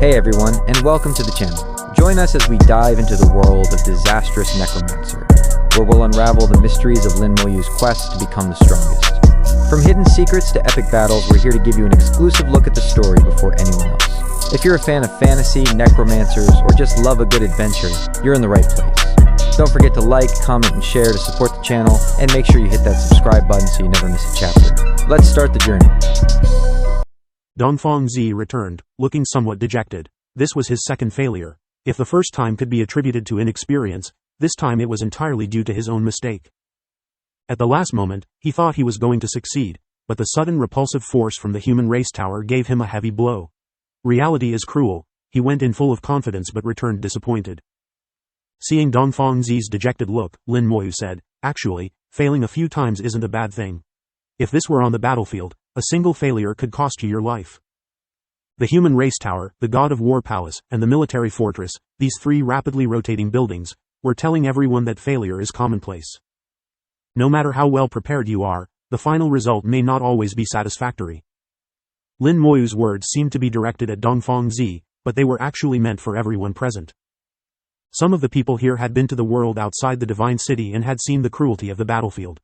Hey everyone, and welcome to the channel. Join us as we dive into the world of Disastrous Necromancer, where we'll unravel the mysteries of Lin Moyu's quest to become the strongest. From hidden secrets to epic battles, we're here to give you an exclusive look at the story before anyone else. If you're a fan of fantasy, necromancers, or just love a good adventure, you're in the right place. Don't forget to like, comment, and share to support the channel, and make sure you hit that subscribe button so you never miss a chapter. Let's start the journey. Dongfang Zi returned, looking somewhat dejected. This was his second failure. If the first time could be attributed to inexperience, this time it was entirely due to his own mistake. At the last moment, he thought he was going to succeed, but the sudden repulsive force from the human race tower gave him a heavy blow. Reality is cruel. He went in full of confidence but returned disappointed. Seeing Dongfang Zi's dejected look, Lin Moyu said, "Actually, failing a few times isn't a bad thing. If this were on the battlefield, a single failure could cost you your life." The human race tower, the god of war palace, and the military fortress, these three rapidly rotating buildings, were telling everyone that failure is commonplace. No matter how well prepared you are, the final result may not always be satisfactory. Lin Moyu's words seemed to be directed at Dongfang Zi, but they were actually meant for everyone present. Some of the people here had been to the world outside the divine city and had seen the cruelty of the battlefield.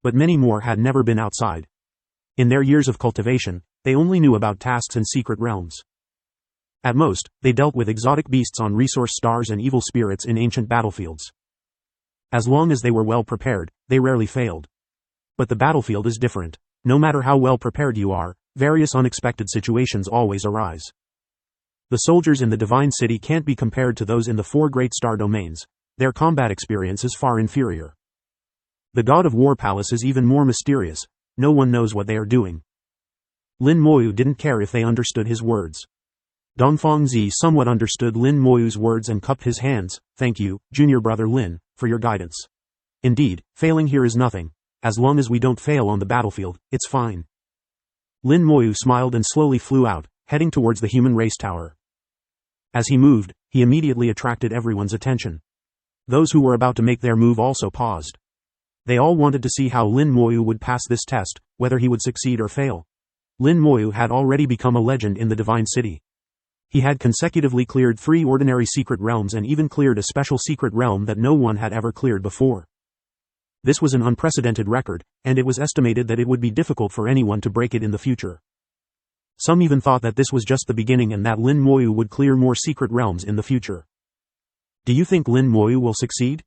But many more had never been outside. In their years of cultivation, they only knew about tasks and secret realms. At most, they dealt with exotic beasts on resource stars and evil spirits in ancient battlefields. As long as they were well prepared, they rarely failed. But the battlefield is different. No matter how well prepared you are, various unexpected situations always arise. The soldiers in the divine city can't be compared to those in the four great star domains. Their combat experience is far inferior. The god of war palace is even more mysterious. No one knows what they are doing. Lin Moyu didn't care if they understood his words. Dongfang Zi somewhat understood Lin Moyu's words and cupped his hands. "Thank you, junior brother Lin, for your guidance. Indeed, failing here is nothing. As long as we don't fail on the battlefield, it's fine." Lin Moyu smiled and slowly flew out, heading towards the human race tower. As he moved, he immediately attracted everyone's attention. Those who were about to make their move also paused. They all wanted to see how Lin Moyu would pass this test, whether he would succeed or fail. Lin Moyu had already become a legend in the Divine City. He had consecutively cleared 3 ordinary secret realms and even cleared a special secret realm that no one had ever cleared before. This was an unprecedented record, and it was estimated that it would be difficult for anyone to break it in the future. Some even thought that this was just the beginning and that Lin Moyu would clear more secret realms in the future. Do you think Lin Moyu will succeed?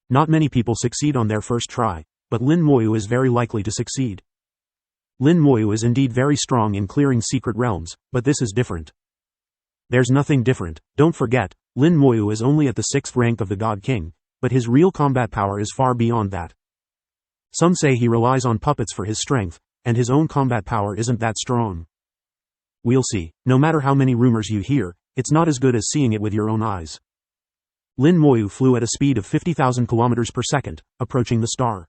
Not many people succeed on their first try, but Lin Moyu is very likely to succeed. Lin Moyu is indeed very strong in clearing secret realms, but this is different. There's nothing different. Don't forget, Lin Moyu is only at the 6th rank of the God King, but his real combat power is far beyond that. Some say he relies on puppets for his strength, and his own combat power isn't that strong. We'll see. No matter how many rumors you hear, it's not as good as seeing it with your own eyes. Lin Moyu flew at a speed of 50,000 kilometers per second, approaching the star.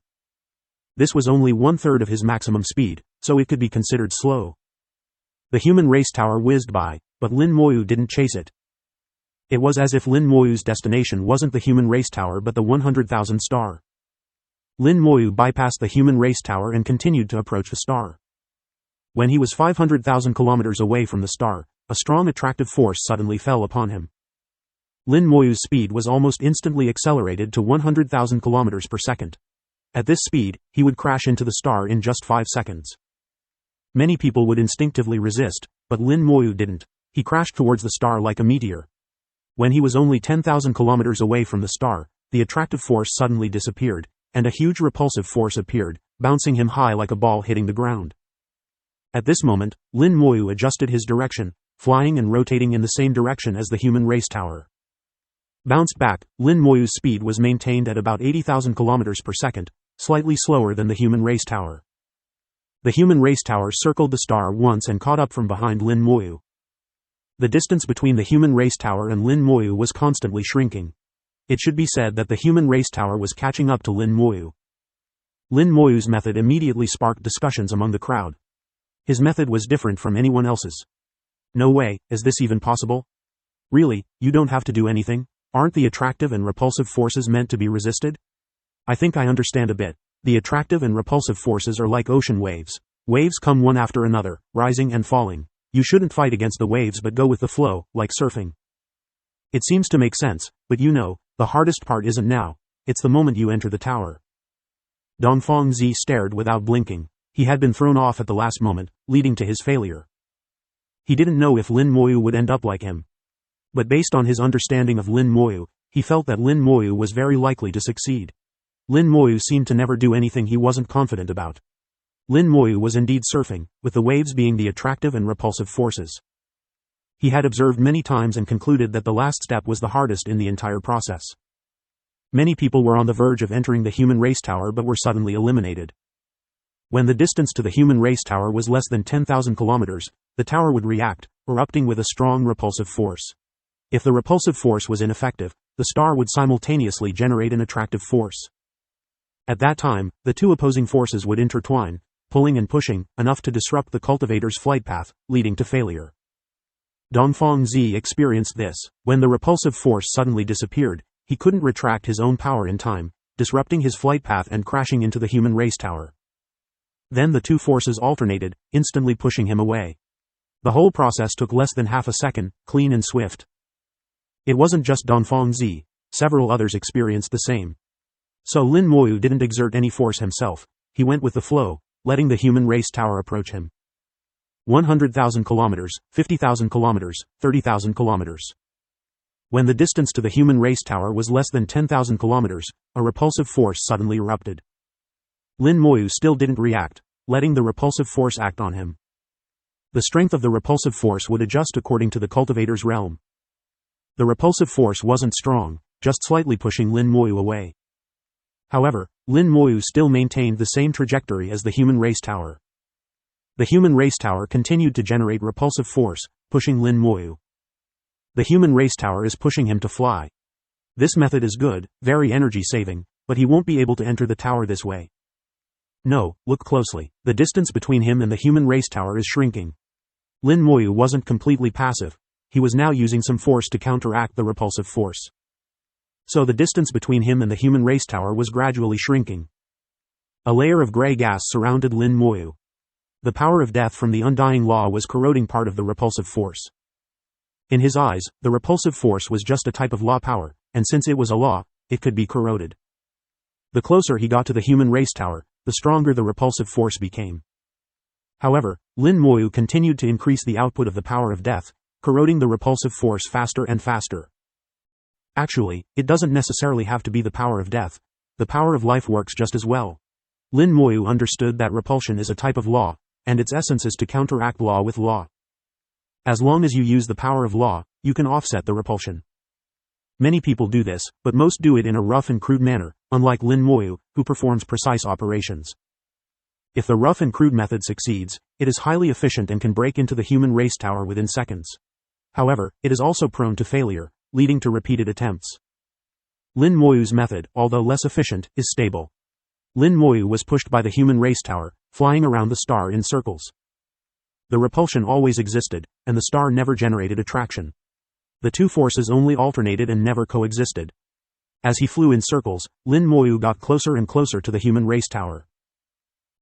This was only 1/3 of his maximum speed, so it could be considered slow. The human race tower whizzed by, but Lin Moyu didn't chase it. It was as if Lin Moyu's destination wasn't the human race tower but the 100,000 star. Lin Moyu bypassed the human race tower and continued to approach the star. When he was 500,000 kilometers away from the star, a strong attractive force suddenly fell upon him. Lin Moyu's speed was almost instantly accelerated to 100,000 kilometers per second. At this speed, he would crash into the star in just 5 seconds. Many people would instinctively resist, but Lin Moyu didn't. He crashed towards the star like a meteor. When he was only 10,000 kilometers away from the star, the attractive force suddenly disappeared, and a huge repulsive force appeared, bouncing him high like a ball hitting the ground. At this moment, Lin Moyu adjusted his direction, flying and rotating in the same direction as the human race tower. Bounced back, Lin Moyu's speed was maintained at about 80,000 kilometers per second, slightly slower than the human race tower. The human race tower circled the star once and caught up from behind Lin Moyu. The distance between the human race tower and Lin Moyu was constantly shrinking. It should be said that the human race tower was catching up to Lin Moyu. Lin Moyu's method immediately sparked discussions among the crowd. His method was different from anyone else's. No way, is this even possible? Really, you don't have to do anything? Aren't the attractive and repulsive forces meant to be resisted? I think I understand a bit. The attractive and repulsive forces are like ocean waves. Waves come one after another, rising and falling. You shouldn't fight against the waves but go with the flow, like surfing. It seems to make sense, but the hardest part isn't now. It's the moment you enter the tower. Dongfang Zi stared without blinking. He had been thrown off at the last moment, leading to his failure. He didn't know if Lin Moyu would end up like him. But based on his understanding of Lin Moyu, he felt that Lin Moyu was very likely to succeed. Lin Moyu seemed to never do anything he wasn't confident about. Lin Moyu was indeed surfing, with the waves being the attractive and repulsive forces. He had observed many times and concluded that the last step was the hardest in the entire process. Many people were on the verge of entering the human race tower but were suddenly eliminated. When the distance to the human race tower was less than 10,000 kilometers, the tower would react, erupting with a strong repulsive force. If the repulsive force was ineffective, the star would simultaneously generate an attractive force. At that time, the two opposing forces would intertwine, pulling and pushing, enough to disrupt the cultivator's flight path, leading to failure. Dongfang Zi experienced this. When the repulsive force suddenly disappeared, he couldn't retract his own power in time, disrupting his flight path and crashing into the human race tower. Then the two forces alternated, instantly pushing him away. The whole process took less than half a second, clean and swift. It wasn't just Dongfang Zi, several others experienced the same. So Lin Moyu didn't exert any force himself, he went with the flow, letting the human race tower approach him. 100,000 kilometers, 50,000 kilometers, 30,000 kilometers. When the distance to the human race tower was less than 10,000 kilometers, a repulsive force suddenly erupted. Lin Moyu still didn't react, letting the repulsive force act on him. The strength of the repulsive force would adjust according to the cultivator's realm. The repulsive force wasn't strong, just slightly pushing Lin Moyu away. However, Lin Moyu still maintained the same trajectory as the human race tower. The human race tower continued to generate repulsive force, pushing Lin Moyu. The human race tower is pushing him to fly. This method is good, very energy saving, but he won't be able to enter the tower this way. No, look closely. The distance between him and the human race tower is shrinking. Lin Moyu wasn't completely passive. He was now using some force to counteract the repulsive force. So the distance between him and the human race tower was gradually shrinking. A layer of gray gas surrounded Lin Moyu. The power of death from the undying law was corroding part of the repulsive force. In his eyes, the repulsive force was just a type of law power, and since it was a law, it could be corroded. The closer he got to the human race tower, the stronger the repulsive force became. However, Lin Moyu continued to increase the output of the power of death, corroding the repulsive force faster and faster. Actually, it doesn't necessarily have to be the power of death. The power of life works just as well. Lin Moyu understood that repulsion is a type of law, and its essence is to counteract law with law. As long as you use the power of law, you can offset the repulsion. Many people do this, but most do it in a rough and crude manner, unlike Lin Moyu, who performs precise operations. If the rough and crude method succeeds, it is highly efficient and can break into the human race tower within seconds. However, it is also prone to failure, leading to repeated attempts. Lin Moyu's method, although less efficient, is stable. Lin Moyu was pushed by the human race tower, flying around the star in circles. The repulsion always existed, and the star never generated attraction. The two forces only alternated and never coexisted. As he flew in circles, Lin Moyu got closer and closer to the human race tower.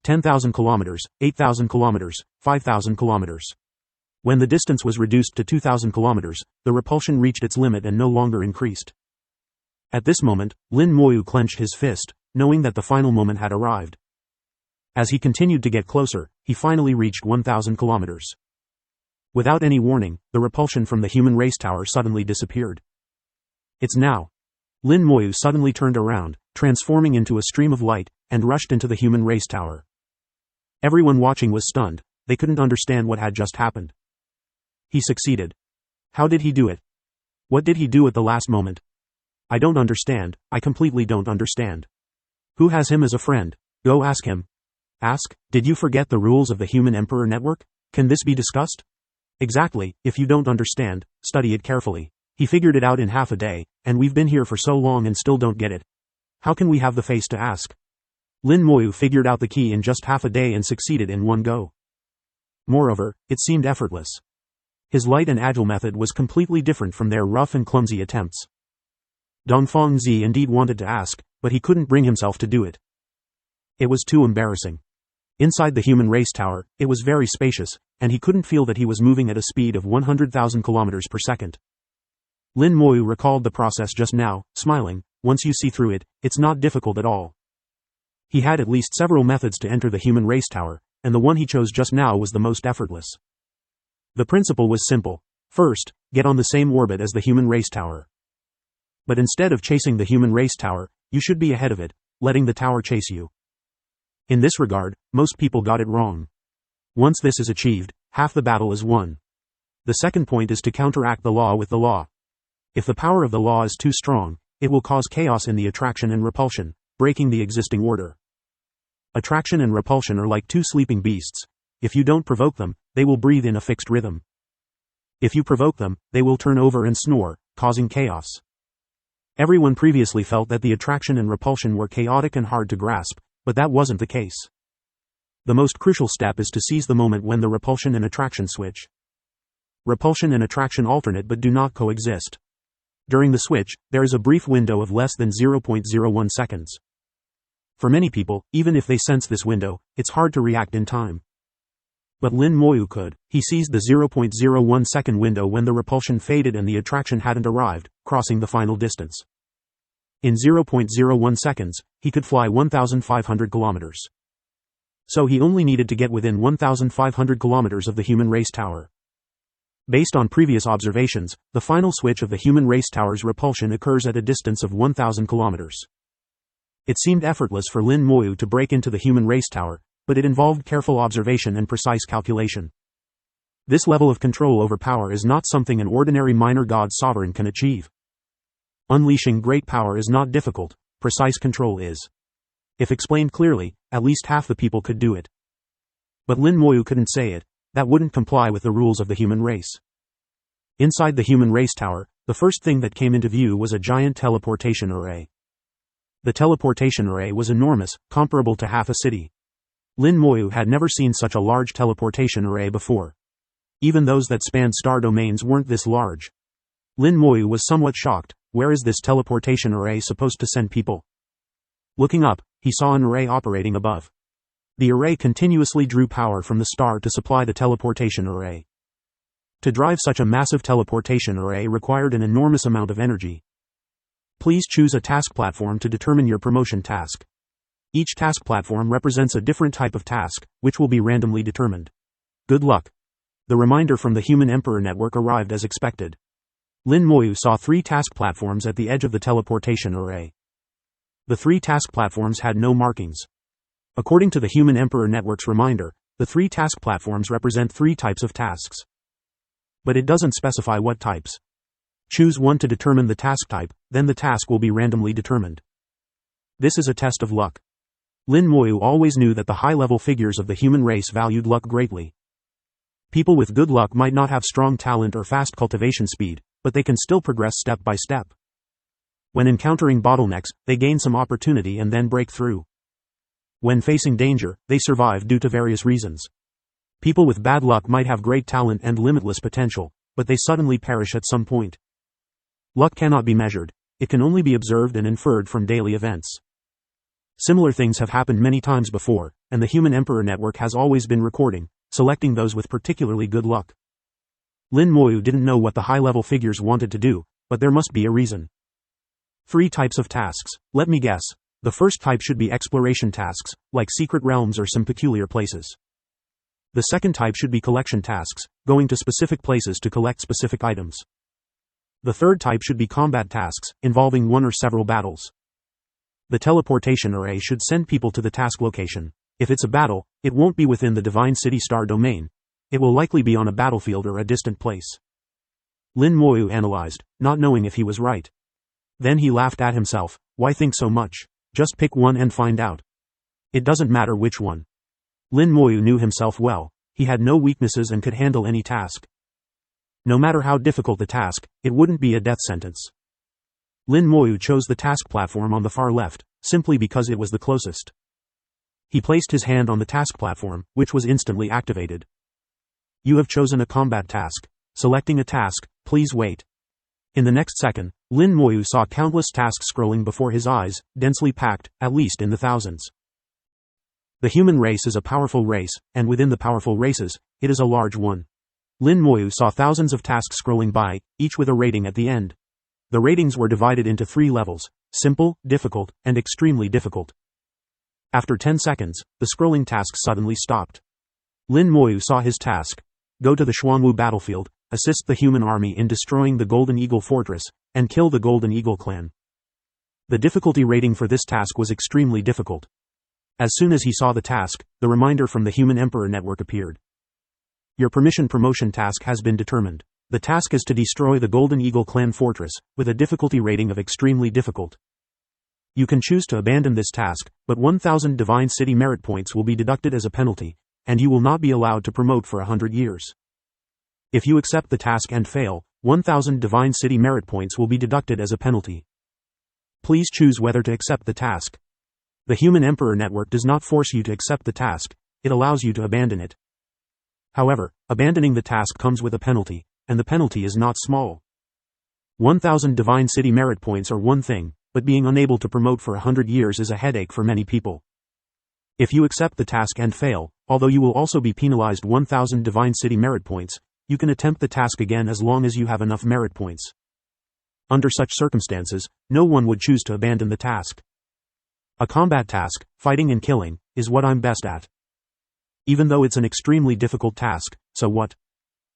10,000 kilometers, 8,000 kilometers, 5,000 kilometers. When the distance was reduced to 2,000 kilometers, the repulsion reached its limit and no longer increased. At this moment, Lin Moyu clenched his fist, knowing that the final moment had arrived. As he continued to get closer, he finally reached 1,000 kilometers. Without any warning, the repulsion from the human race tower suddenly disappeared. It's now. Lin Moyu suddenly turned around, transforming into a stream of light, and rushed into the human race tower. Everyone watching was stunned. They couldn't understand what had just happened. He succeeded. How did he do it? What did he do at the last moment? I don't understand. I completely don't understand. Who has him as a friend? Go ask him. Ask, did you forget the rules of the Human Emperor Network? Can this be discussed? Exactly, if you don't understand, study it carefully. He figured it out in half a day, and we've been here for so long and still don't get it. How can we have the face to ask? Lin Moyu figured out the key in just half a day and succeeded in one go. Moreover, it seemed effortless. His light and agile method was completely different from their rough and clumsy attempts. Dongfang Zi indeed wanted to ask, but he couldn't bring himself to do it. It was too embarrassing. Inside the human race tower, it was very spacious, and he couldn't feel that he was moving at a speed of 100,000 kilometers per second. Lin Moyu recalled the process just now, smiling. Once you see through it, it's not difficult at all. He had at least several methods to enter the human race tower, and the one he chose just now was the most effortless. The principle was simple. First, get on the same orbit as the human race tower. But instead of chasing the human race tower, you should be ahead of it, letting the tower chase you. In this regard, most people got it wrong. Once this is achieved, half the battle is won. The second point is to counteract the law with the law. If the power of the law is too strong, it will cause chaos in the attraction and repulsion, breaking the existing order. Attraction and repulsion are like two sleeping beasts. If you don't provoke them, they will breathe in a fixed rhythm. If you provoke them, they will turn over and snore, causing chaos. Everyone previously felt that the attraction and repulsion were chaotic and hard to grasp, but that wasn't the case. The most crucial step is to seize the moment when the repulsion and attraction switch. Repulsion and attraction alternate but do not coexist. During the switch, there is a brief window of less than 0.01 seconds. For many people, even if they sense this window, it's hard to react in time. But Lin Moyu could. He seized the 0.01 second window when the repulsion faded and the attraction hadn't arrived, crossing the final distance. In 0.01 seconds, he could fly 1,500 kilometers. So he only needed to get within 1,500 kilometers of the human race tower. Based on previous observations, the final switch of the human race tower's repulsion occurs at a distance of 1,000 kilometers. It seemed effortless for Lin Moyu to break into the human race tower, but it involved careful observation and precise calculation. This level of control over power is not something an ordinary minor god sovereign can achieve. Unleashing great power is not difficult, precise control is. If explained clearly, at least half the people could do it. But Lin Moyu couldn't say it. That wouldn't comply with the rules of the human race. Inside the human race tower, the first thing that came into view was a giant teleportation array. The teleportation array was enormous, comparable to half a city. Lin Moyu had never seen such a large teleportation array before. Even those that spanned star domains weren't this large. Lin Moyu was somewhat shocked. Where is this teleportation array supposed to send people? Looking up, he saw an array operating above. The array continuously drew power from the star to supply the teleportation array. To drive such a massive teleportation array required an enormous amount of energy. Please choose a task platform to determine your promotion task. Each task platform represents a different type of task, which will be randomly determined. Good luck. The reminder from the Human Emperor Network arrived as expected. Lin Moyu saw 3 task platforms at the edge of the teleportation array. The 3 task platforms had no markings. According to the Human Emperor Network's reminder, the 3 task platforms represent 3 types of tasks. But it doesn't specify what types. Choose one to determine the task type, then the task will be randomly determined. This is a test of luck. Lin Moyu always knew that the high-level figures of the human race valued luck greatly. People with good luck might not have strong talent or fast cultivation speed, but they can still progress step by step. When encountering bottlenecks, they gain some opportunity and then break through. When facing danger, they survive due to various reasons. People with bad luck might have great talent and limitless potential, but they suddenly perish at some point. Luck cannot be measured. It can only be observed and inferred from daily events. Similar things have happened many times before, and the Human Emperor Network has always been recording, selecting those with particularly good luck. Lin Moyu didn't know what the high-level figures wanted to do, but there must be a reason. 3 types of tasks. Let me guess. The first type should be exploration tasks, like secret realms or some peculiar places. The second type should be collection tasks, going to specific places to collect specific items. The third type should be combat tasks, involving one or several battles. The teleportation array should send people to the task location. If it's a battle, it won't be within the Divine City Star domain. It will likely be on a battlefield or a distant place. Lin Moyu analyzed, not knowing if he was right. Then he laughed at himself. Why think so much? Just pick one and find out. It doesn't matter which one. Lin Moyu knew himself well. He had no weaknesses and could handle any task. No matter how difficult the task, it wouldn't be a death sentence. Lin Moyu chose the task platform on the far left, simply because it was the closest. He placed his hand on the task platform, which was instantly activated. You have chosen a combat task. Selecting a task, please wait. In the next second, Lin Moyu saw countless tasks scrolling before his eyes, densely packed, at least in the thousands. The human race is a powerful race, and within the powerful races, it is a large one. Lin Moyu saw thousands of tasks scrolling by, each with a rating at the end. The ratings were divided into 3 levels: simple, difficult, and extremely difficult. After 10 seconds, the scrolling task suddenly stopped. Lin Moyu saw his task: go to the Xuanwu battlefield, assist the human army in destroying the Golden Eagle Fortress, and kill the Golden Eagle clan. The difficulty rating for this task was extremely difficult. As soon as he saw the task, the reminder from the Human Emperor Network appeared. Your permission promotion task has been determined. The task is to destroy the Golden Eagle clan fortress, with a difficulty rating of extremely difficult. You can choose to abandon this task, but 1,000 Divine City merit points will be deducted as a penalty, and you will not be allowed to promote for 100 years. If you accept the task and fail, 1,000 Divine City merit points will be deducted as a penalty. Please choose whether to accept the task. The Human Emperor Network does not force you to accept the task, it allows you to abandon it. However, abandoning the task comes with a penalty, and the penalty is not small. 1,000 Divine City merit points are one thing, but being unable to promote for 100 years is a headache for many people. If you accept the task and fail, although you will also be penalized 1,000 Divine City merit points, you can attempt the task again as long as you have enough merit points. Under such circumstances, no one would choose to abandon the task. A combat task, fighting and killing, is what I'm best at. Even though it's an extremely difficult task, so what?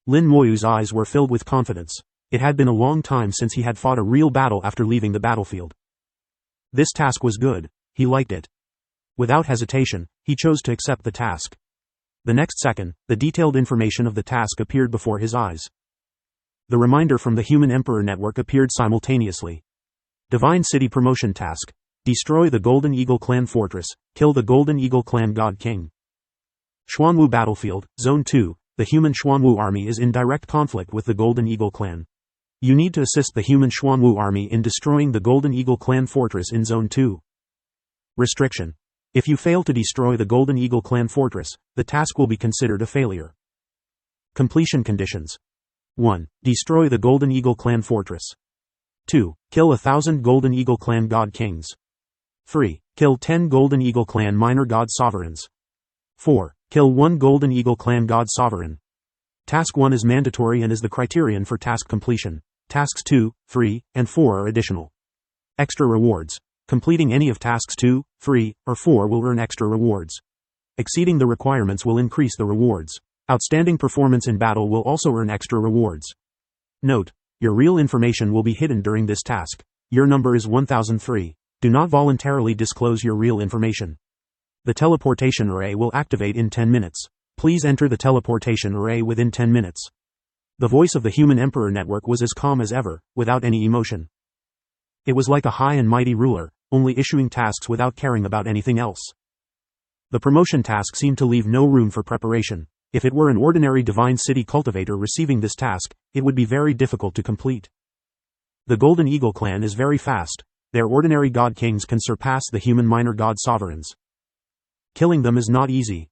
Lin Moyu's eyes were filled with confidence. It had been a long time since he had fought a real battle after leaving the battlefield. This task was good, he liked it. Without hesitation, he chose to accept the task. The next second, the detailed information of the task appeared before his eyes. The reminder from the Human Emperor Network appeared simultaneously. Divine City Promotion Task: destroy the Golden Eagle Clan Fortress, kill the Golden Eagle Clan God King. Xuanwu Battlefield, Zone 2, the human Xuanwu army is in direct conflict with the Golden Eagle Clan. You need to assist the human Xuanwu army in destroying the Golden Eagle Clan Fortress in Zone 2. Restriction: if you fail to destroy the Golden Eagle Clan Fortress, the task will be considered a failure. Completion conditions: 1. Destroy the Golden Eagle Clan Fortress. 2. Kill 1,000 Golden Eagle Clan God Kings. 3. Kill 10 Golden Eagle Clan Minor God Sovereigns. 4. Kill 1 Golden Eagle Clan God Sovereign. Task 1 is mandatory and is the criterion for task completion. Tasks 2, 3, and 4 are additional. Extra rewards: completing any of tasks 2, 3, or 4 will earn extra rewards. Exceeding the requirements will increase the rewards. Outstanding performance in battle will also earn extra rewards. Note: your real information will be hidden during this task. Your number is 1003. Do not voluntarily disclose your real information. The teleportation array will activate in 10 minutes. Please enter the teleportation array within 10 minutes. The voice of the Human Emperor Network was as calm as ever, without any emotion. It was like a high and mighty ruler, only issuing tasks without caring about anything else. The promotion task seemed to leave no room for preparation. If it were an ordinary Divine City cultivator receiving this task, it would be very difficult to complete. The Golden Eagle clan is very fast. Their ordinary god kings can surpass the human minor god sovereigns. Killing them is not easy.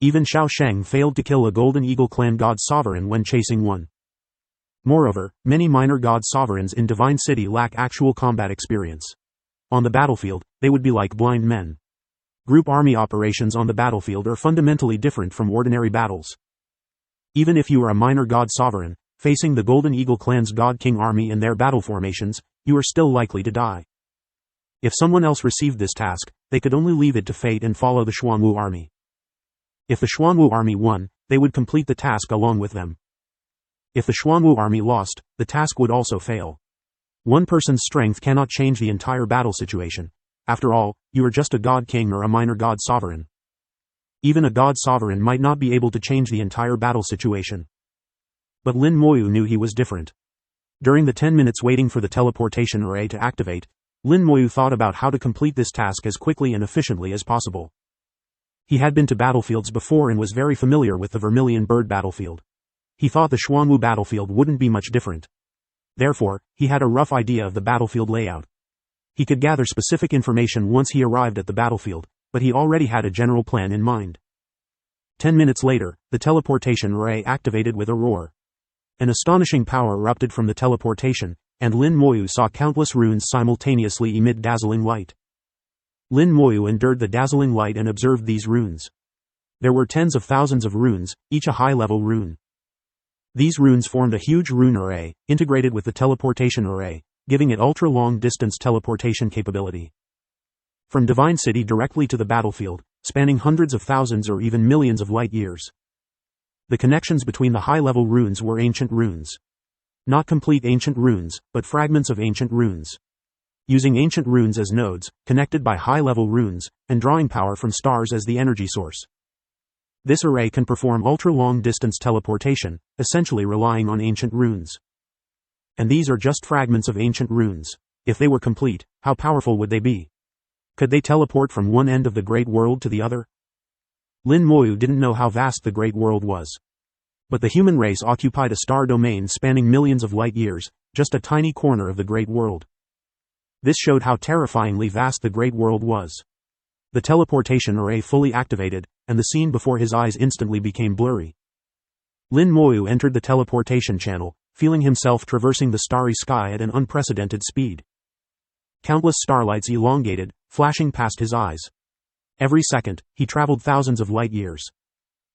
Even Xiao Sheng failed to kill a Golden Eagle clan god sovereign when chasing one. Moreover, many minor god sovereigns in Divine City lack actual combat experience. On the battlefield, they would be like blind men. Group army operations on the battlefield are fundamentally different from ordinary battles. Even if you are a minor god sovereign, facing the Golden Eagle clan's god king army in their battle formations, you are still likely to die. If someone else received this task, they could only leave it to fate and follow the Xuanwu army. If the Xuanwu army won, they would complete the task along with them. If the Xuanwu army lost, the task would also fail. One person's strength cannot change the entire battle situation. After all, you are just a god king or a minor god sovereign. Even a god sovereign might not be able to change the entire battle situation. But Lin Moyu knew he was different. During the 10 minutes waiting for the teleportation array to activate, Lin Moyu thought about how to complete this task as quickly and efficiently as possible. He had been to battlefields before and was very familiar with the Vermilion Bird battlefield. He thought the Xuanwu battlefield wouldn't be much different. Therefore, he had a rough idea of the battlefield layout. He could gather specific information once he arrived at the battlefield, but he already had a general plan in mind. 10 minutes later, the teleportation array activated with a roar. An astonishing power erupted from the teleportation, and Lin Moyu saw countless runes simultaneously emit dazzling light. Lin Moyu endured the dazzling light and observed these runes. There were tens of thousands of runes, each a high-level rune. These runes formed a huge rune array, integrated with the teleportation array, giving it ultra-long distance teleportation capability. From Divine City directly to the battlefield, spanning hundreds of thousands or even millions of light years. The connections between the high-level runes were ancient runes. Not complete ancient runes, but fragments of ancient runes. Using ancient runes as nodes, connected by high-level runes, and drawing power from stars as the energy source. This array can perform ultra-long distance teleportation, essentially relying on ancient runes. And these are just fragments of ancient runes. If they were complete, how powerful would they be? Could they teleport from one end of the Great World to the other? Lin Moyu didn't know how vast the Great World was. But the human race occupied a star domain spanning millions of light years, just a tiny corner of the Great World. This showed how terrifyingly vast the Great World was. The teleportation array fully activated, and the scene before his eyes instantly became blurry. Lin Moyu entered the teleportation channel, feeling himself traversing the starry sky at an unprecedented speed. Countless starlights elongated, flashing past his eyes. Every second, he traveled thousands of light years.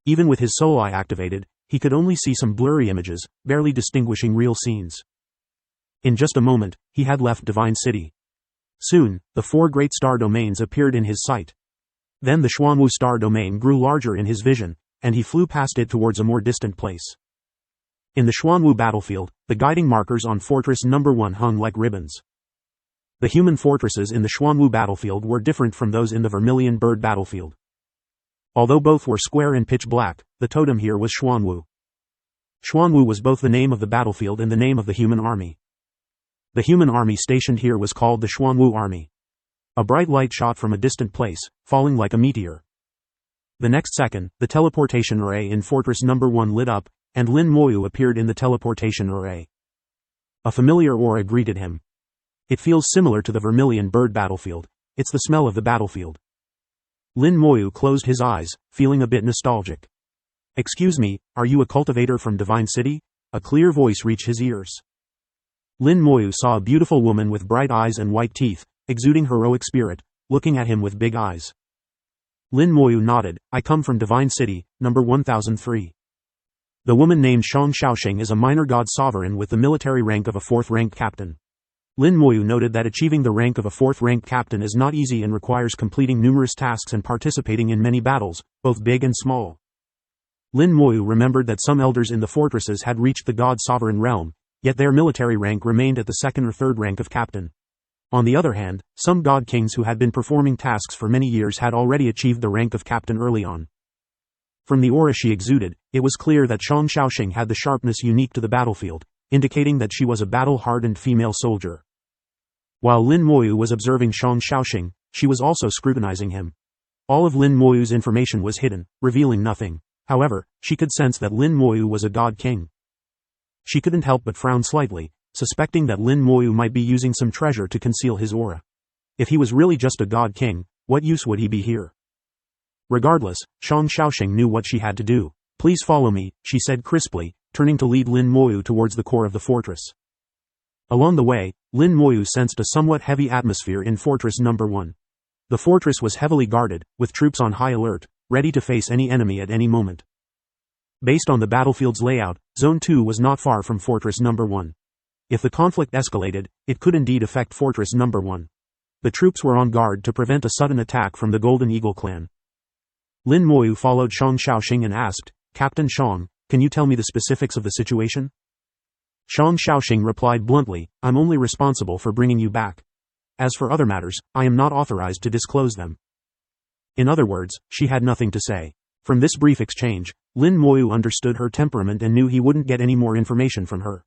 Even with his soul eye activated, he could only see some blurry images, barely distinguishing real scenes. In just a moment, he had left Divine City. Soon, the 4 great star domains appeared in his sight. Then the Xuanwu star domain grew larger in his vision, and he flew past it towards a more distant place. In the Xuanwu battlefield, the guiding markers on Fortress No. 1 hung like ribbons. The human fortresses in the Xuanwu battlefield were different from those in the Vermilion Bird battlefield. Although both were square and pitch black, the totem here was Xuanwu. Xuanwu was both the name of the battlefield and the name of the human army. The human army stationed here was called the Xuanwu Army. A bright light shot from a distant place, falling like a meteor. The next second, the teleportation array in Fortress No. 1 lit up, and Lin Moyu appeared in the teleportation array. A familiar aura greeted him. It feels similar to the Vermilion Bird battlefield. It's the smell of the battlefield. Lin Moyu closed his eyes, feeling a bit nostalgic. "Excuse me, are you a cultivator from Divine City?" A clear voice reached his ears. Lin Moyu saw a beautiful woman with bright eyes and white teeth, exuding heroic spirit, looking at him with big eyes. Lin Moyu nodded. "I come from Divine City, No. 1003. The woman named Shang Shaoxing is a minor god sovereign with the military rank of a 4th-ranked captain. Lin Moyu noted that achieving the rank of a 4th-ranked captain is not easy and requires completing numerous tasks and participating in many battles, both big and small. Lin Moyu remembered that some elders in the fortresses had reached the god sovereign realm, yet their military rank remained at the 2nd or 3rd rank of captain. On the other hand, some god kings who had been performing tasks for many years had already achieved the rank of captain early on. From the aura she exuded, it was clear that Shang Shaoxing had the sharpness unique to the battlefield, indicating that she was a battle-hardened female soldier. While Lin Moyu was observing Shang Shaoxing, she was also scrutinizing him. All of Lin Moyu's information was hidden, revealing nothing. However, she could sense that Lin Moyu was a god king. She couldn't help but frown slightly, suspecting that Lin Moyu might be using some treasure to conceal his aura. If he was really just a god king, what use would he be here? Regardless, Shang Shaoxing knew what she had to do. "Please follow me," she said crisply, turning to lead Lin Moyu towards the core of the fortress. Along the way, Lin Moyu sensed a somewhat heavy atmosphere in Fortress No. 1. The fortress was heavily guarded, with troops on high alert, ready to face any enemy at any moment. Based on the battlefield's layout, Zone 2 was not far from Fortress No. 1. If the conflict escalated, it could indeed affect Fortress No. 1. The troops were on guard to prevent a sudden attack from the Golden Eagle clan. Lin Moyu followed Shang Shaoxing and asked, "Captain Shang, can you tell me the specifics of the situation?" Shang Shaoxing replied bluntly, "I'm only responsible for bringing you back. As for other matters, I am not authorized to disclose them." In other words, she had nothing to say. From this brief exchange, Lin Moyu understood her temperament and knew he wouldn't get any more information from her.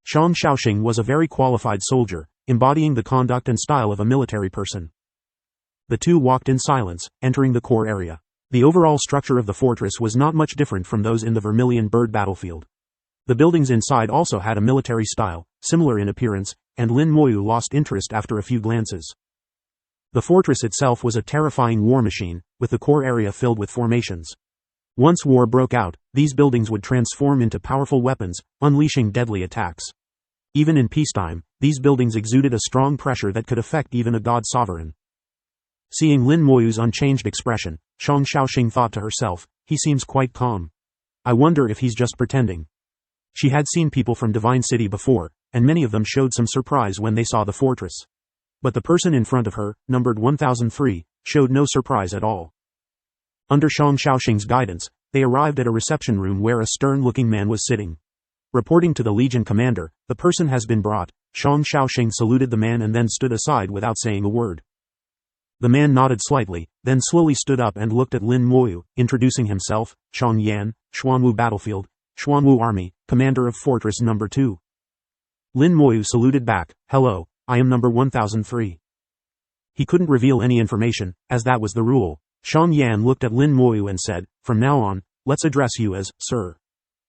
Shang Shaoxing was a very qualified soldier, embodying the conduct and style of a military person. The two walked in silence, entering the core area. The overall structure of the fortress was not much different from those in the Vermilion Bird battlefield. The buildings inside also had a military style, similar in appearance, and Lin Moyu lost interest after a few glances. The fortress itself was a terrifying war machine, with the core area filled with formations. Once war broke out, these buildings would transform into powerful weapons, unleashing deadly attacks. Even in peacetime, these buildings exuded a strong pressure that could affect even a god sovereign. Seeing Lin Moyu's unchanged expression, Zhang Xiaoxing thought to herself, he seems quite calm. I wonder if he's just pretending. She had seen people from Divine City before, and many of them showed some surprise when they saw the fortress. But the person in front of her, numbered 1003, showed no surprise at all. Under Zhang Xiaoxing's guidance, they arrived at a reception room where a stern-looking man was sitting. Reporting to the Legion commander, the person has been brought. Zhang Xiaoxing saluted the man and then stood aside without saying a word. The man nodded slightly, then slowly stood up and looked at Lin Moyu, introducing himself, Chang Yan, Xuanwu Battlefield, Xuanwu Army, Commander of Fortress No. 2. Lin Moyu saluted back, hello, I am number 1003. He couldn't reveal any information, as that was the rule. Chang Yan looked at Lin Moyu and said, from now on, let's address you as, sir.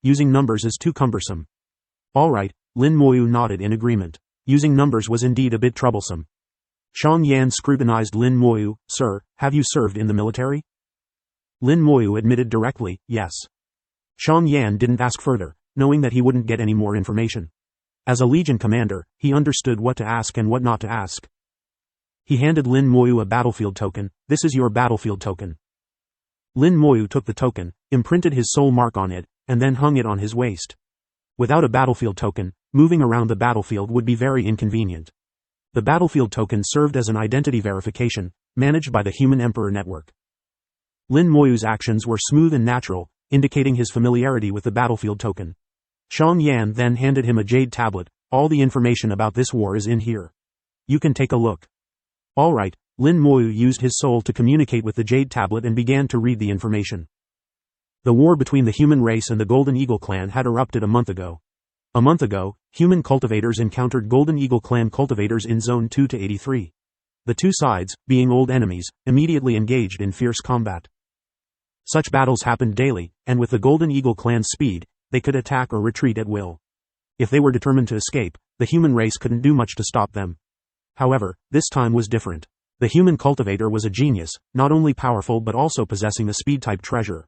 Using numbers is too cumbersome. Alright, Lin Moyu nodded in agreement. Using numbers was indeed a bit troublesome. Chang Yan scrutinized Lin Moyu, sir, have you served in the military? Lin Moyu admitted directly, yes. Chang Yan didn't ask further, knowing that he wouldn't get any more information. As a Legion commander, he understood what to ask and what not to ask. He handed Lin Moyu a battlefield token. This is your battlefield token. Lin Moyu took the token, imprinted his soul mark on it, and then hung it on his waist. Without a battlefield token, moving around the battlefield would be very inconvenient. The battlefield token served as an identity verification, managed by the Human Emperor Network. Lin Moyu's actions were smooth and natural, indicating his familiarity with the battlefield token. Chang Yan then handed him a jade tablet. All the information about this war is in here. You can take a look. Alright, Lin Moyu used his soul to communicate with the jade tablet and began to read the information. The war between the human race and the Golden Eagle clan had erupted a month ago. A month ago, human cultivators encountered Golden Eagle clan cultivators in Zone 2 to 83. The two sides, being old enemies, immediately engaged in fierce combat. Such battles happened daily, and with the Golden Eagle clan's speed, they could attack or retreat at will. If they were determined to escape, the human race couldn't do much to stop them. However, this time was different. The human cultivator was a genius, not only powerful but also possessing a speed-type treasure.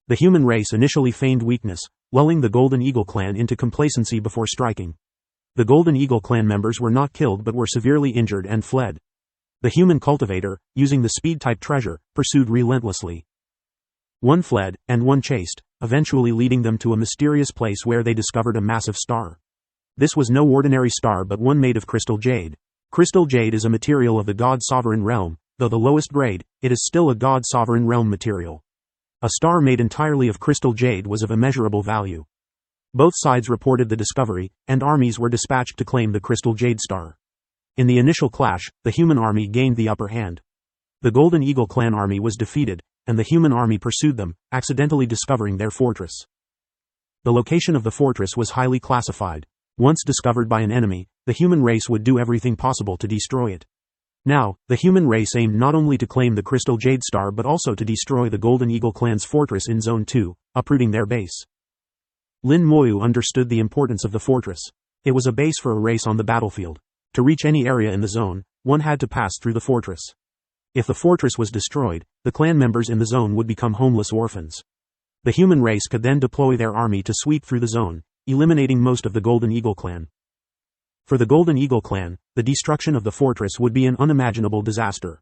The human race initially feigned weakness, lulling the Golden Eagle clan into complacency before striking. The Golden Eagle clan members were not killed but were severely injured and fled. The human cultivator, using the speed-type treasure, pursued relentlessly. One fled, and one chased, eventually leading them to a mysterious place where they discovered a massive star. This was no ordinary star but one made of crystal jade. Crystal jade is a material of the God-Sovereign realm, though the lowest grade, it is still a God-Sovereign realm material. A star made entirely of crystal jade was of immeasurable value. Both sides reported the discovery, and armies were dispatched to claim the crystal jade star. In the initial clash, the human army gained the upper hand. The Golden Eagle clan army was defeated, and the human army pursued them, accidentally discovering their fortress. The location of the fortress was highly classified. Once discovered by an enemy, the human race would do everything possible to destroy it. Now, the human race aimed not only to claim the Crystal Jade Star but also to destroy the Golden Eagle clan's fortress in Zone 2, uprooting their base. Lin Moyu understood the importance of the fortress. It was a base for a race on the battlefield. To reach any area in the zone, one had to pass through the fortress. If the fortress was destroyed, the clan members in the zone would become homeless orphans. The human race could then deploy their army to sweep through the zone, eliminating most of the Golden Eagle clan. For the Golden Eagle clan, the destruction of the fortress would be an unimaginable disaster.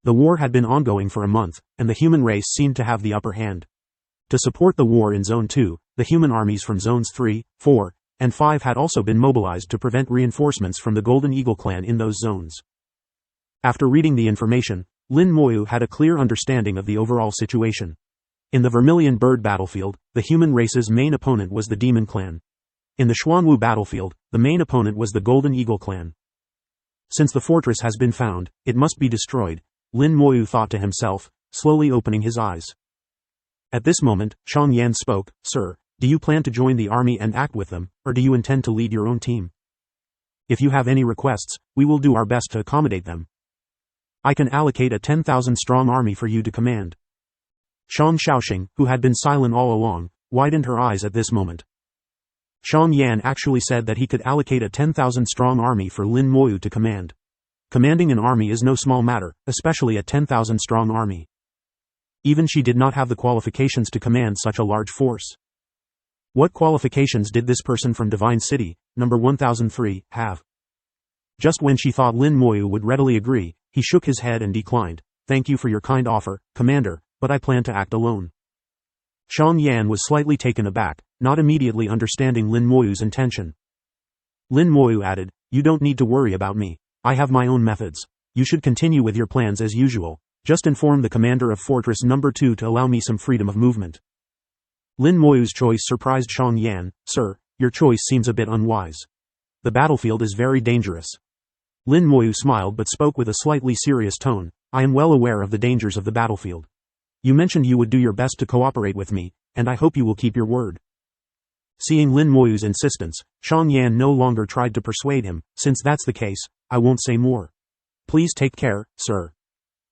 The war had been ongoing for a month, and the human race seemed to have the upper hand. To support the war in Zone 2, the human armies from Zones 3, 4, and 5 had also been mobilized to prevent reinforcements from the Golden Eagle clan in those zones. After reading the information, Lin Moyu had a clear understanding of the overall situation. In the Vermilion Bird battlefield, the human race's main opponent was the Demon clan. In the Xuanwu battlefield, the main opponent was the Golden Eagle clan. Since the fortress has been found, it must be destroyed, Lin Moyu thought to himself, slowly opening his eyes. At this moment, Chang Yan spoke, "Sir, do you plan to join the army and act with them, or do you intend to lead your own team? If you have any requests, we will do our best to accommodate them. I can allocate a 10,000-strong army for you to command." Zhang Xiaoxing, who had been silent all along, widened her eyes at this moment. Chang Yan actually said that he could allocate a 10,000-strong army for Lin Moyu to command. Commanding an army is no small matter, especially a 10,000-strong army. Even she did not have the qualifications to command such a large force. What qualifications did this person from Divine City, number 1003, have? Just when she thought Lin Moyu would readily agree, He shook his head and declined. "Thank you for your kind offer, Commander, but I plan to act alone." Xiang Yan was slightly taken aback, not immediately understanding Lin Moyu's intention. Lin Moyu added, "You don't need to worry about me. I have my own methods. You should continue with your plans as usual. Just inform the commander of Fortress Number 2 to allow me some freedom of movement." Lin Moyu's choice surprised Xiang Yan. "Sir, your choice seems a bit unwise. The battlefield is very dangerous." Lin Moyu smiled but spoke with a slightly serious tone. "I am well aware of the dangers of the battlefield. You mentioned you would do your best to cooperate with me, and I hope you will keep your word." Seeing Lin Moyu's insistence, Xiang Yan no longer tried to persuade him. "Since that's the case, I won't say more. Please take care, sir."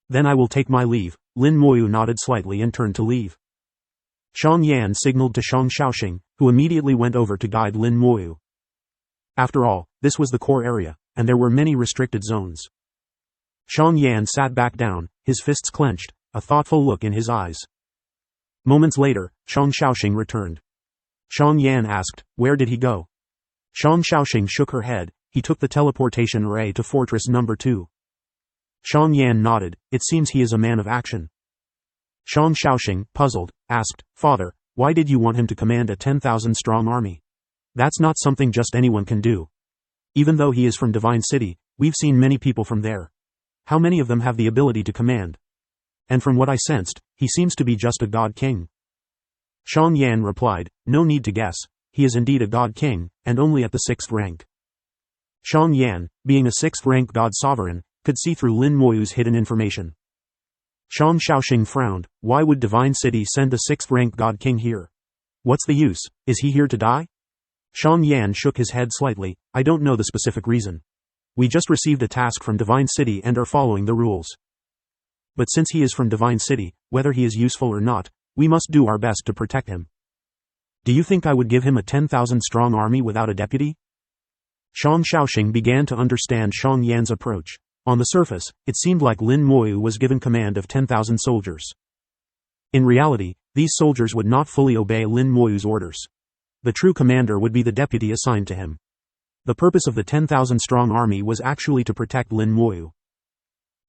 "Then I will take my leave." Lin Moyu nodded slightly and turned to leave. Xiang Yan signaled to Shang Xiaoxing, who immediately went over to guide Lin Moyu. After all, this was the core area, and there were many restricted zones. Xiang Yan sat back down, his fists clenched, a thoughtful look in his eyes. Moments later, Shang Xiaoxing returned. Xiang Yan asked, "Where did he go?" Shang Xiaoxing shook her head. "He took the teleportation ray to Fortress Number 2. Xiang Yan nodded. "It seems he is a man of action." Shang Xiaoxing, puzzled, asked, "Father, why did you want him to command a 10,000-strong army? That's not something just anyone can do. Even though he is from Divine City, we've seen many people from there. How many of them have the ability to command? And from what I sensed, he seems to be just a god king." Xiang Yan replied, "No need to guess, he is indeed a god king, and only at the 6th rank." Xiang Yan, being a 6th rank god sovereign, could see through Lin Moyu's hidden information. Shang Xiaoxing frowned. Why would Divine City send a 6th rank god king here? What's the use? Is he here to die? Xiang Yan shook his head slightly. "I don't know the specific reason. We just received a task from Divine City and are following the rules. But since he is from Divine City, whether he is useful or not, we must do our best to protect him." "Do you think I would give him a 10,000-strong army without a deputy?" Shang Xiaoxing began to understand Xiang Yan's approach. On the surface, it seemed like Lin Moyu was given command of 10,000 soldiers. In reality, these soldiers would not fully obey Lin Moyu's orders. The true commander would be the deputy assigned to him. The purpose of the 10,000-strong army was actually to protect Lin Moyu.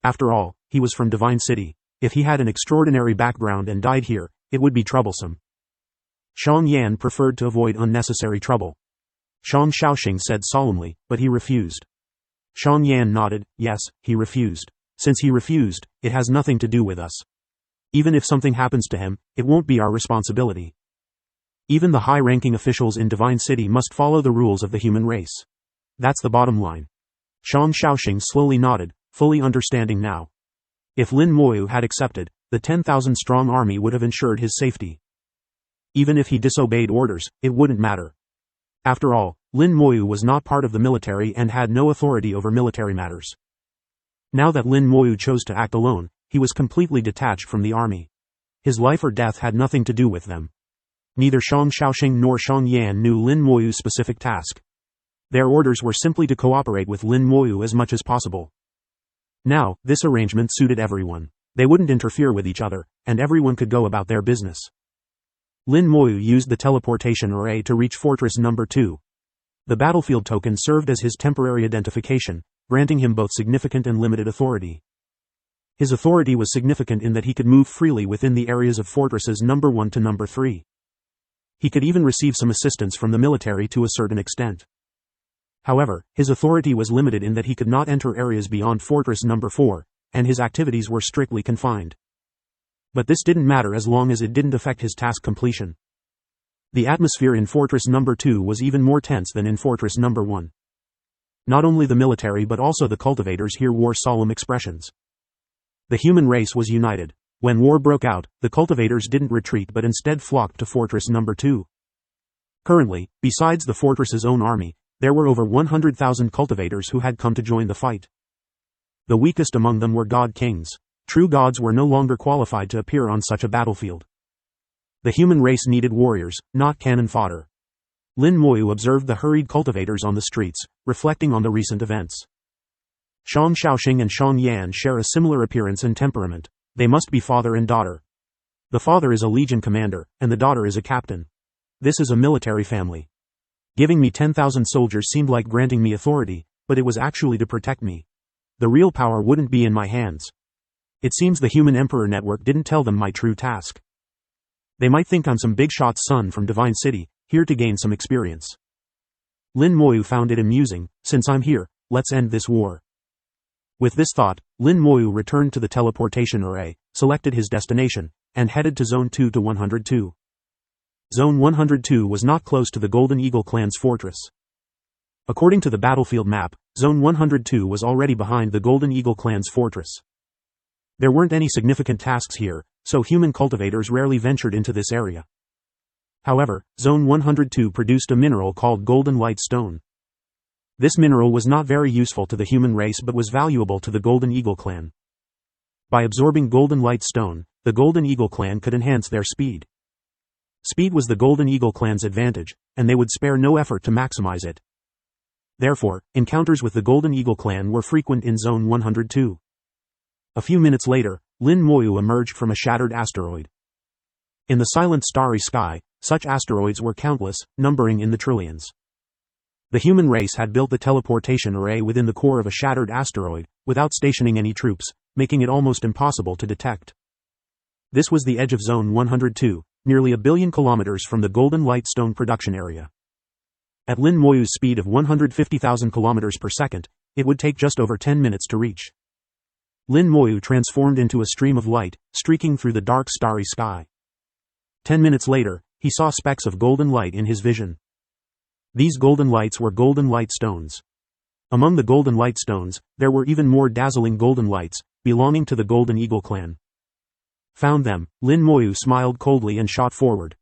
After all, he was from Divine City. If he had an extraordinary background and died here, it would be troublesome. Xiang Yan preferred to avoid unnecessary trouble. Shang Xiaoxing said solemnly, "But he refused." Xiang Yan nodded. "Yes, he refused. Since he refused, it has nothing to do with us. Even if something happens to him, it won't be our responsibility. Even the high-ranking officials in Divine City must follow the rules of the human race. That's the bottom line." Shang Xiaoxing slowly nodded, fully understanding now. If Lin Moyu had accepted, the 10,000-strong army would have ensured his safety. Even if he disobeyed orders, it wouldn't matter. After all, Lin Moyu was not part of the military and had no authority over military matters. Now that Lin Moyu chose to act alone, he was completely detached from the army. His life or death had nothing to do with them. Neither Shang Xiaoxing nor Xiang Yan knew Lin Moyu's specific task. Their orders were simply to cooperate with Lin Moyu as much as possible. Now, this arrangement suited everyone. They wouldn't interfere with each other, and everyone could go about their business. Lin Moyu used the teleportation array to reach Fortress Number 2. The battlefield token served as his temporary identification, granting him both significant and limited authority. His authority was significant in that he could move freely within the areas of Fortresses Number 1 to Number 3. He could even receive some assistance from the military to a certain extent. However, his authority was limited in that he could not enter areas beyond Fortress Number 4, and his activities were strictly confined. But this didn't matter as long as it didn't affect his task completion. The atmosphere in Fortress Number 2 was even more tense than in Fortress Number 1. Not only the military but also the cultivators here wore solemn expressions. The human race was united. When war broke out, the cultivators didn't retreat but instead flocked to Fortress Number 2. Currently, besides the fortress's own army, there were over 100,000 cultivators who had come to join the fight. The weakest among them were god kings. True gods were no longer qualified to appear on such a battlefield. The human race needed warriors, not cannon fodder. Lin Moyu observed the hurried cultivators on the streets, reflecting on the recent events. Shang Xiaoxing and Xiang Yan share a similar appearance and temperament. They must be father and daughter. The father is a legion commander, and the daughter is a captain. This is a military family. Giving me 10,000 soldiers seemed like granting me authority, but it was actually to protect me. the real power wouldn't be in my hands. It seems the Human Emperor Network didn't tell them my true task. They might think I'm some big shot son from Divine City, here to gain some experience. Lin Moyu found it amusing. Since I'm here, let's end this war. With this thought, Lin Moyu returned to the teleportation array, selected his destination, and headed to Zone 2 to 102. Zone 102 was not close to the Golden Eagle clan's fortress. According to the battlefield map, Zone 102 was already behind the Golden Eagle clan's fortress. There weren't any significant tasks here, so human cultivators rarely ventured into this area. However, Zone 102 produced a mineral called Golden Light Stone. This mineral was not very useful to the human race but was valuable to the Golden Eagle clan. By absorbing Golden Light Stone, the Golden Eagle clan could enhance their speed. Speed was the Golden Eagle clan's advantage, and they would spare no effort to maximize it. Therefore, encounters with the Golden Eagle clan were frequent in Zone 102. A few minutes later, Lin Moyu emerged from a shattered asteroid. In the silent starry sky, such asteroids were countless, numbering in the trillions. The human race had built the teleportation array within the core of a shattered asteroid, without stationing any troops, making it almost impossible to detect. This was the edge of Zone 102, nearly a billion kilometers from the Golden Light Stone production area. At Lin Moyu's speed of 150,000 kilometers per second, it would take just over 10 minutes to reach. Lin Moyu transformed into a stream of light, streaking through the dark starry sky. 10 minutes later, he saw specks of golden light in his vision. These golden lights were golden light stones. Among the golden light stones, there were even more dazzling golden lights, belonging to the Golden Eagle clan. Found them, Lin Moyu smiled coldly and shot forward.